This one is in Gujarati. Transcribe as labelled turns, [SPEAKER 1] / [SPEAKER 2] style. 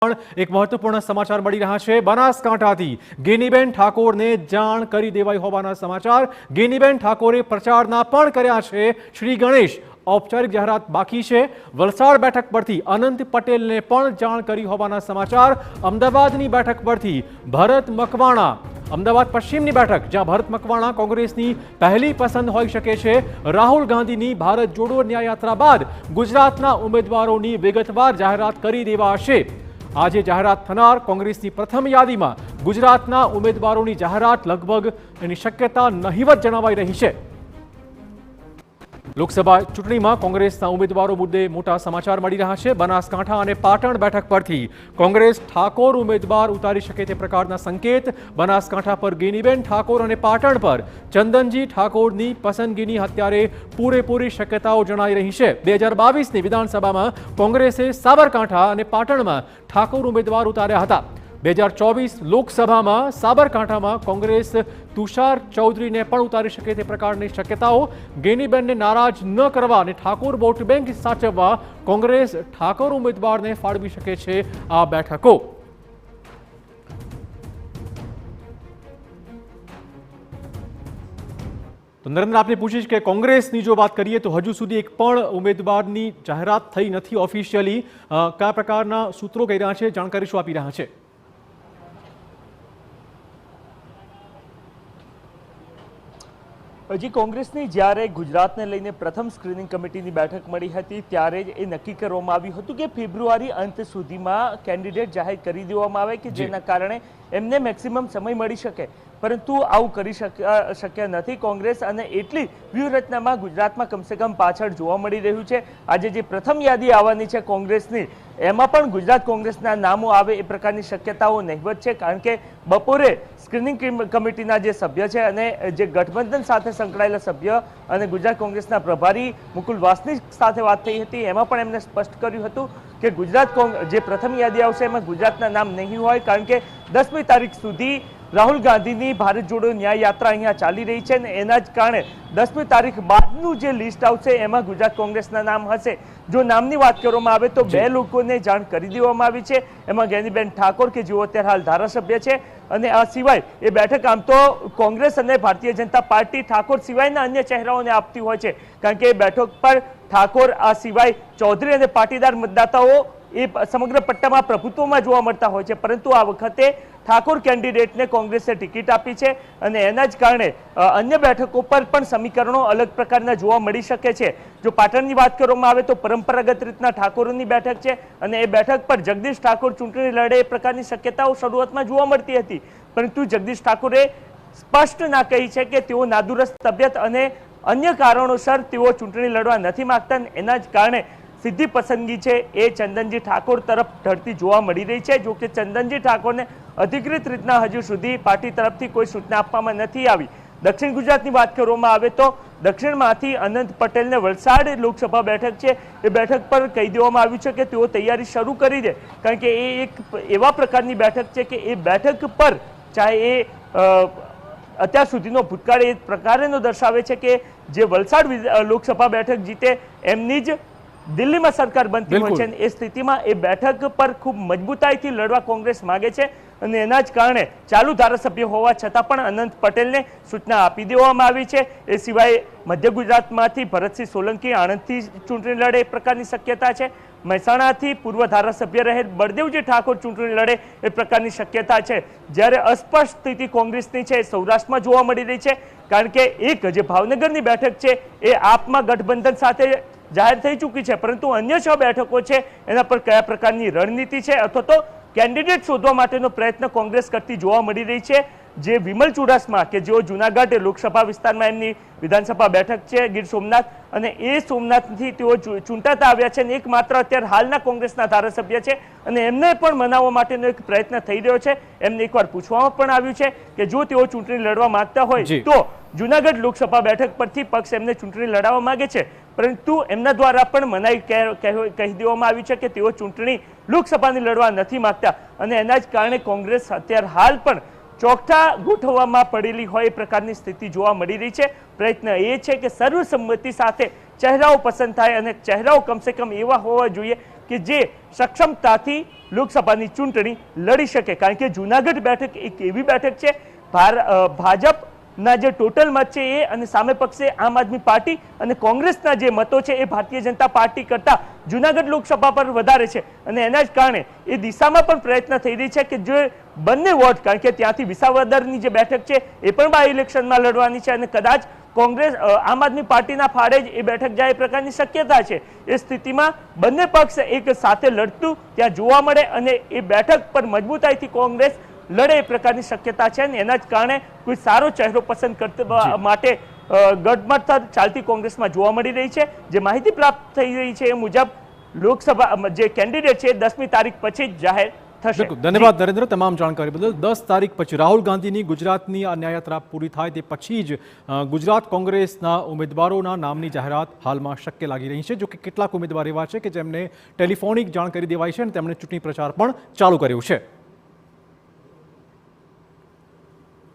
[SPEAKER 1] એક મહત્વપૂર્ણ સમાચાર મળી રહ્યા છે। બનાસકાંઠાથી ગેનીબેન ઠાકોરને જાણ કરી દેવાઈ હોવાના સમાચાર। ગેનીબેન ઠાકોરે પ્રચારના પણ કર્યા છે। શ્રી ગણેશ औपचारिक जाहरात बाकी है। वलसाड बैठक परथी अनंत पटेल ने पण जाण करी होवाना समाचार। अमदावादनी बैठक परथी भरत मकवाणा अमदावाद पश्चिमनी बैठक ज्यां भरत मकवाणा कांग्रेसनी पहली पसंद होई शके छे। राहुल गांधीनी भारत जोड़ो न्याय यात्रा बाद गुजरातना उम्मीदवारोनी विगतवार जाहरात करी देवाशे। आज जाहरात थनार कांग्रेसनी प्रथम यादीमां गुजरातना उम्मीदवारोनी जाहरात लगभग एनी शक्यता नहीवत जणावाई रही है। लोकसभा चूंटणी में कांग्रेसना उम्मीदवारों मुद्दे मोटा समाचार मळी रह्या छे। बनासकांठा और पाटण बैठक परथी कांग्रेस ठाकोर उम्मीदवार उतारी शके ते प्रकारना संकेत। बनासकांठा पर गेनीबेन ठाकोर और पाटण पर चंदनजी ठाकोरनी पसंदगीनी अत्यारे पूरेपूरी शक्यताओं जणाई रही है। 2022 विधानसभा में कांग्रेसे साबरकांठा और पाटण में ठाकोर उम्मीदवार उतार्या हता। 2024 लोकसभा में साबरकांठा में कांग्रेस तुषार चौधरी ने पण उतारी शके ते प्रकारनी शक्यताओं। गेनीबेन ने नाराज न करवा ने ठाकोर वोट बैंक साचववा कांग्रेस ठाकोर उम्मीदवार ने फाळवी शके छे आ बैठको। तो नरेंद्र आपने पूछी कि कांग्रेसनी जो बात करिए तो हजू सुधी एक पण उम्मीदवारनी जाहेरात थई नथी ऑफिशियली। क्या प्रकारना सूत्रों कही रह्या छे, जानकारी शुं आपी रह्या छे?
[SPEAKER 2] હજી કોંગ્રેસની જ્યારે ગુજરાતને લઈને પ્રથમ સ્ક્રીનિંગ કમિટીની બેઠક મળી હતી ત્યારે જ એ નક્કી કરવામાં આવ્યું હતું કે ફેબ્રુઆરી અંત સુધીમાં કેન્ડિડેટ જાહેર કરી દેવામાં આવે કે જેના કારણે એમને મેક્સિમમ સમય મળી શકે, પરંતુ આવું કરી શક્ય નથી કોંગ્રેસ અને એટલી વ્યૂહરચનામાં ગુજરાતમાં કમસે કમ પાછળ જોવા મળી રહ્યું છે। આજે જે પ્રથમ યાદી આવવાની છે કોંગ્રેસની એમાં પણ ગુજરાત કોંગ્રેસના નામો આવે એ પ્રકારની શક્યતાઓ નહીવત છે, કારણ કે બપોરે સ્ક્રીનિંગ કમિટીના જે સભ્ય છે અને જે ગઠબંધન સાથે સંકળાયેલા સભ્ય અને ગુજરાત કોંગ્રેસના પ્રભારી મુકુલ વાસનિક સાથે વાત થઈ હતી। એમાં પણ એમણે સ્પષ્ટ કર્યું હતું કે ગુજરાત જે પ્રથમ યાદી આવશે એમાં ગુજરાતના નામ નહીં હોય, કારણ કે 10મી તારીખ સુધી રાહુલ ગાંધીની ભારત જોડો ન્યાય યાત્રા અહીંયા ચાલી રહી છે અને એના જ કારણે 10મી તારીખ બાદનું જે લિસ્ટ આવશે એમાં ગુજરાત કોંગ્રેસના નામ હશે। જો નામની વાત કરવામાં આવે તો બે લોકોને જાણ કરી દેવામાં આવી છે, એમાં ગેનીબેન ઠાકોર કે જેઓ અત્યારે હાલ ધારાસભ્ય છે અને આ સિવાય એ બેઠક આમ તો કોંગ્રેસ અને ભારતીય જનતા પાર્ટી ઠાકોર સિવાયના અન્ય ચહેરાઓને આપતી હોય છે, કારણ કે એ બેઠક પર ઠાકોર આ સિવાય ચૌધરી અને પાટીદાર મતદાતાઓ એ સમગ્ર પટ્ટામાં પ્રભુત્વમાં જોવા મળતા હોય છે, પરંતુ આ વખતે ઠાકોર કેન્ડિડેટને કોંગ્રેસે ટિકિટ આપી છે અને એના જ કારણે અન્ય બેઠકો પર પણ સમીકરણો અલગ પ્રકારના જોવા મળી શકે છે। જો પાટણની વાત કરવામાં આવે તો પરંપરાગત રીતના ઠાકોરોની બેઠક છે અને એ બેઠક પર જગદીશ ઠાકોર ચૂંટણી લડે એ પ્રકારની શક્યતાઓ શરૂઆતમાં જોવા મળતી હતી, પરંતુ જગદીશ ઠાકોરે સ્પષ્ટ ના કહી છે કે તેઓ નાદુરસ્ત તબિયત અને અન્ય કારણોસર તેઓ ચૂંટણી લડવા નથી માંગતા। એના જ કારણે સીધી પસંદગી છે એ ચંદનજી ઠાકોર તરફ ઢળતી જોવા મળી રહી છે। જો કે ચંદનજી ઠાકોરને અધિકૃત રીતના હજુ સુધી પાર્ટી તરફથી કોઈ સૂચના આપવામાં નથી આવી। દક્ષિણ ગુજરાતની વાત કરવામાં આવે તો દક્ષિણમાંથી અનંત પટેલને વલસાડ લોકસભા બેઠક છે એ બેઠક પર કહી દેવામાં આવ્યું છે કે તેઓ તૈયારી શરૂ કરી દે, કારણ કે એ એક એવા પ્રકારની બેઠક છે કે એ બેઠક પર ચાહે એ અત્યાર સુધીનો ભૂતકાળ એ પ્રકારેનો દર્શાવે છે કે જે વલસાડ લોકસભા બેઠક જીતે એમની જ દિલ્હીમાં સરકાર બનતી હોય છે, એ સ્થિતિમાં એ બેઠક પર ખૂબ મજબૂતાઈથી લડવા કોંગ્રેસ માંગે છે અને એના જ કારણે ચાલુ ધારાસભ્ય હોવા છતાં પણ અનંત પટેલને સૂચના આપી દેવામાં આવી છે। એ સિવાય મધ્ય ગુજરાતમાંથી ભરતસિંહ સોલંકી આણંદથી ચૂંટણી લડે એ પ્રકારની શક્યતા છે। મહેસાણાથી પૂર્વ ધારાસભ્ય રહેલ બળદેવજી ઠાકોર ચૂંટણી લડે એ પ્રકારની શક્યતા છે। જ્યારે અસ્પષ્ટ સ્થિતિ કોંગ્રેસની છે એ સૌરાષ્ટ્રમાં જોવા મળી રહી છે, કારણ કે એક જે ભાવનગરની બેઠક છે એ આપમાં ગઠબંધન સાથે જાહેર થઈ ચૂકી છે, પરંતુ અન્ય 6 બેઠકો છે એના પર કયા પ્રકારની રણનીતિ છે અથવા તો કેન્ડિડેટ શોધવા માટેનો પ્રયત્ન કોંગ્રેસ કરતી જોવા મળી રહી છે। જે વિમલ ચુડાસમા કે જેઓ જૂનાગઢ લોકસભા વિસ્તારમાં એમની વિધાનસભા બેઠક છે ગીર સોમનાથ અને એ સોમનાથથી તેઓ ચૂંટાતા આવ્યા છે અને એકમાત્ર અત્યારે હાલના કોંગ્રેસના ધારાસભ્ય છે અને એમને પણ મનાવવા માટેનો એક પ્રયત્ન થઈ રહ્યો છે। એમને એકવાર પૂછવામાં પણ આવ્યું છે કે જો તેઓ ચૂંટણી લડવા માંગતા હોય તો જૂનાગઢ લોકસભા બેઠક પરથી પક્ષ એમને ચૂંટણી લડાવવા માંગે છે, પરંતુ એમના દ્વારા પણ મનાઈ કહી દેવામાં આવી છે કે તેઓ ચૂંટણી લોકસભાની લડવા નથી માંગતા અને એના જ કારણે કોંગ્રેસ અત્યારે હાલ પણ ચોકઠા ગોઠવવામાં પડેલી હોય એ પ્રકારની સ્થિતિ જોવા મળી રહી છે। પ્રયત્ન એ છે કે સર્વસંમતિ સાથે ચહેરાઓ પસંદ થાય અને ચહેરાઓ કમસે કમ એવા હોવા જોઈએ કે જે સક્ષમતાથી લોકસભાની ચૂંટણી લડી શકે, કારણ કે જૂનાગઢ બેઠક એક એવી બેઠક છે ભાજપના જે ટોટલ મત છે એ અને સામે પક્ષે આમ આદમી પાર્ટી અને કોંગ્રેસના જે મતો છે એ ભારતીય જનતા પાર્ટી કરતા જૂનાગઢ લોકસભા પર વધારે છે અને એના જ કારણે એ દિશામાં પણ પ્રયત્ન થઈ રહી છે કે જે બંને વોટ, કારણ કે ત્યાંથી વિસાવદરની જે બેઠક છે એ પણ બાય ઇલેક્શનમાં લડવાની છે અને કદાચ કોંગ્રેસ આમ આદમી પાર્ટીના ફાળે જ એ બેઠક જાય એ પ્રકારની શક્યતા છે. એ સ્થિતિમાં બંને પક્ષ એક સાથે લડતું ત્યાં જોવા મળે અને એ બેઠક પર મજબૂતાઈથી કોંગ્રેસ લડે એ પ્રકારની શક્યતા છે અને એના જ કારણે કોઈ સારો ચહેરો પસંદ કરવા માટે ગઢમથર ચાલતી કોંગ્રેસમાં જોવા મળી રહી છે. જે માહિતી પ્રાપ્ત થઈ રહી છે એ મુજબ લોકસભા જે કેન્ડિડેટ છે 10મી તારીખ પછી જ જાહેર થશે.
[SPEAKER 1] ધન્યવાદ નરેન્દ્ર, તમામ જાણકારી બદલ. 10 તારીખ પછી રાહુલ ગાંધીની ગુજરાતની આ ન્યાયયાત્રા પૂરી થાય તે પછી જ ગુજરાત કોંગ્રેસના ઉમેદવારોના નામની જાહેરાત હાલમાં શક્ય લાગી રહી છે. જો કે કેટલાક ઉમેદવાર એવા છે કે જેમને ટેલિફોનિક જાણ કરી દેવાઈ છે અને તેમણે ચૂંટણી પ્રચાર પણ ચાલુ કર્યો છે.